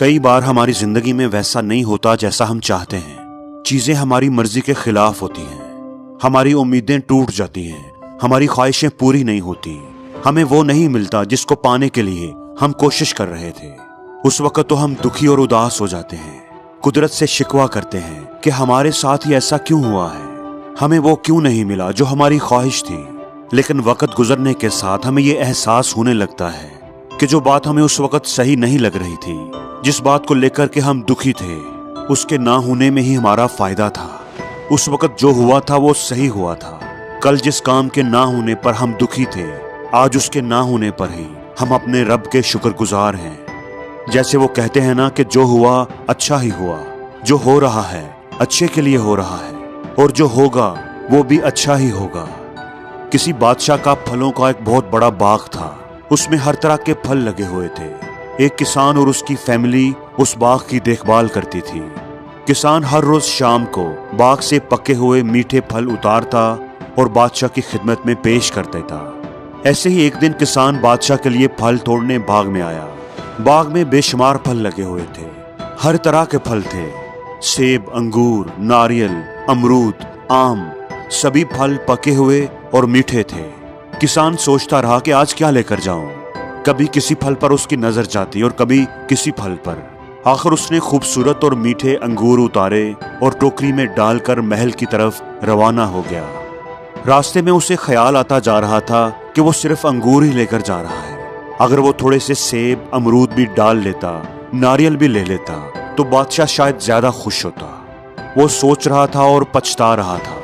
कई बार हमारी जिंदगी में वैसा नहीं होता जैसा हम चाहते हैं। चीजें हमारी मर्जी के खिलाफ होती हैं, हमारी उम्मीदें टूट जाती हैं, हमारी ख्वाहिशें पूरी नहीं होती, हमें वो नहीं मिलता जिसको पाने के लिए हम कोशिश कर रहे थे। उस वक्त तो हम दुखी और उदास हो जाते हैं, कुदरत से शिकवा करते हैं कि हमारे साथ ही ऐसा क्यों हुआ है, हमें वो क्यों नहीं मिला जो हमारी ख्वाहिश थी। लेकिन वक्त गुजरने के साथ हमें ये एहसास होने लगता है कि जो बात हमें उस वक्त सही नहीं लग रही थी, जिस बात को लेकर के हम दुखी थे, उसके ना होने में ही हमारा फायदा था। उस वक्त जो हुआ था वो सही हुआ था। कल जिस काम के ना होने पर हम दुखी थे, आज उसके ना होने पर ही हम अपने रब के शुक्रगुजार हैं। जैसे वो कहते हैं ना कि जो हुआ अच्छा ही हुआ, जो हो रहा है अच्छे के लिए हो रहा है, और जो होगा वो भी अच्छा ही होगा। किसी बादशाह का फलों का एक बहुत बड़ा बाग था, उसमें हर तरह के फल लगे हुए थे। एक किसान और उसकी फैमिली उस बाग की देखभाल करती थी। किसान हर रोज शाम को बाग से पके हुए मीठे फल उतारता और बादशाह की खिदमत में पेश कर देता। ऐसे ही एक दिन किसान बादशाह के लिए फल तोड़ने बाग में आया। बाग में बेशुमार फल लगे हुए थे, हर तरह के फल थे, सेब, अंगूर, नारियल, अमरूद, आम, सभी फल पके हुए और मीठे थे। किसान सोचता रहा कि आज क्या लेकर जाऊं। कभी किसी फल पर उसकी नजर जाती और कभी किसी फल पर। आखिर उसने खूबसूरत और मीठे अंगूर उतारे और टोकरी में डालकर महल की तरफ रवाना हो गया। रास्ते में उसे ख्याल आता जा रहा था कि वो सिर्फ अंगूर ही लेकर जा रहा है। अगर वो थोड़े से सेब, अमरूद भी डाल लेता, नारियल भी ले लेता, तो बादशाह शायद ज्यादा खुश होता। वो सोच रहा था और पछता रहा था।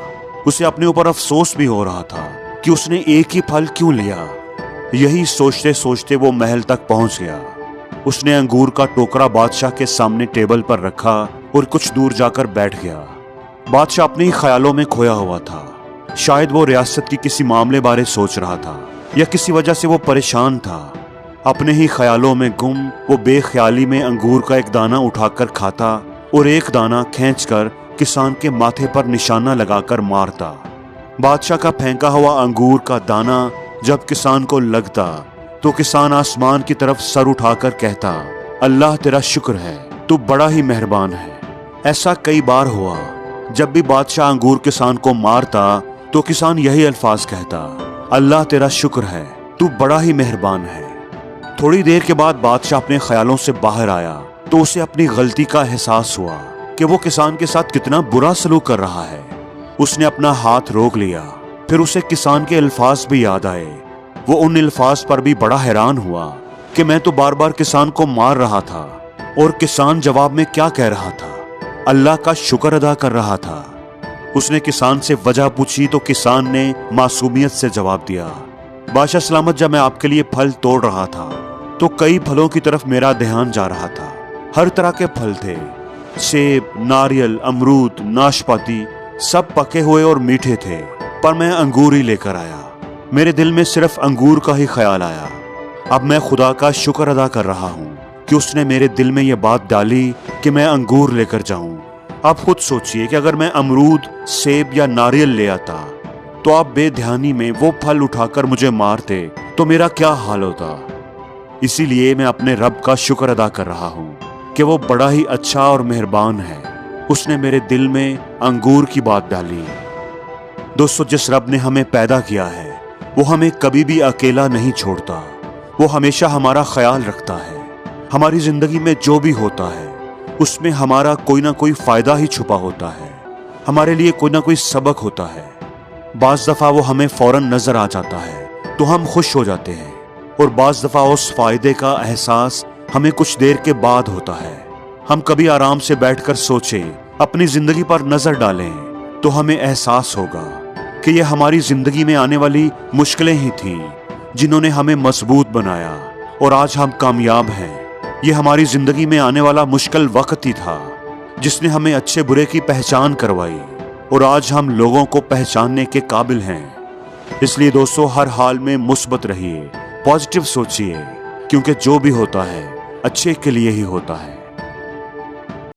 उसे अपने ऊपर अफसोस भी हो रहा था कि उसने एक ही फल क्यों लिया। यही सोचते सोचते वो महल तक पहुंच गया। उसने अंगूर का टोकरा बादशाह के सामने टेबल पर रखा और कुछ दूर जाकर बैठ गया। बादशाह अपने ही ख्यालों में खोया हुआ था। शायद वो रियासत की किसी मामले बारे सोच रहा था या किसी वजह से वो परेशान था। अपने ही ख्यालों में गुम वो बेख्याली में अंगूर का एक दाना उठाकर खाता और एक दाना खींचकर किसान के माथे पर निशाना लगाकर मारता। बादशाह का फेंका हुआ अंगूर का दाना जब किसान को लगता तो किसान आसमान की तरफ सर उठाकर कहता, अल्लाह तेरा शुक्र है, तू बड़ा ही मेहरबान है। ऐसा कई बार हुआ। जब भी बादशाह अंगूर किसान को मारता तो किसान यही अल्फाज कहता, अल्लाह तेरा शुक्र है, तू बड़ा ही मेहरबान है। थोड़ी देर के बाद बादशाह अपने ख्यालों से बाहर आया तो उसे अपनी गलती का एहसास हुआ कि वो किसान के साथ कितना बुरा सलूक कर रहा है। उसने अपना हाथ रोक लिया। फिर उसे किसान के अल्फाज भी याद आए। वो उन अल्फाज पर भी बड़ा हैरान हुआ कि मैं तो बार बार किसान को मार रहा था और किसान जवाब में क्या कह रहा था, अल्लाह का शुक्र अदा कर रहा था। उसने किसान से वजह पूछी तो किसान ने मासूमियत से जवाब दिया, बादशाह सलामत, जब मैं आपके लिए फल तोड़ रहा था तो कई फलों की तरफ मेरा ध्यान जा रहा था। हर तरह के फल थे, सेब, नारियल, अमरूद, नाशपाती, सब पके हुए और मीठे थे, पर मैं अंगूर ही लेकर आया। मेरे दिल में सिर्फ अंगूर का ही ख्याल आया। अब मैं खुदा का शुक्र अदा कर रहा हूँ कि उसने मेरे दिल में यह बात डाली कि मैं अंगूर लेकर जाऊं। आप खुद सोचिए कि अगर मैं अमरूद, सेब या नारियल ले आता तो आप बेध्यानी में वो फल उठाकर मुझे मारते तो मेरा क्या हाल होता। इसीलिए मैं अपने रब का शुक्र अदा कर रहा हूँ कि वो बड़ा ही अच्छा और मेहरबान है। उसने मेरे दिल में अंगूर की बात डाली। दोस्तों, जिस रब ने हमें पैदा किया है वो हमें कभी भी अकेला नहीं छोड़ता। वो हमेशा हमारा ख्याल रखता है। हमारी जिंदगी में जो भी होता है उसमें हमारा कोई ना कोई फायदा ही छुपा होता है। हमारे लिए कोई ना कोई सबक होता है। बाज दफा वो हमें फौरन नजर आ जाता है तो हम खुश हो जाते हैं, और बाज दफा उस फायदे का एहसास हमें कुछ देर के बाद होता है। हम कभी आराम से बैठकर सोचें, अपनी जिंदगी पर नजर डालें तो हमें एहसास होगा कि ये हमारी जिंदगी में आने वाली मुश्किलें ही थी जिन्होंने हमें मजबूत बनाया और आज हम कामयाब हैं। ये हमारी जिंदगी में आने वाला मुश्किल वक्त ही था जिसने हमें अच्छे बुरे की पहचान करवाई और आज हम लोगों को पहचानने के काबिल हैं। इसलिए दोस्तों, हर हाल में मुस्बत रहिए, पॉजिटिव सोचिए, क्योंकि जो भी होता है अच्छे के लिए ही होता है।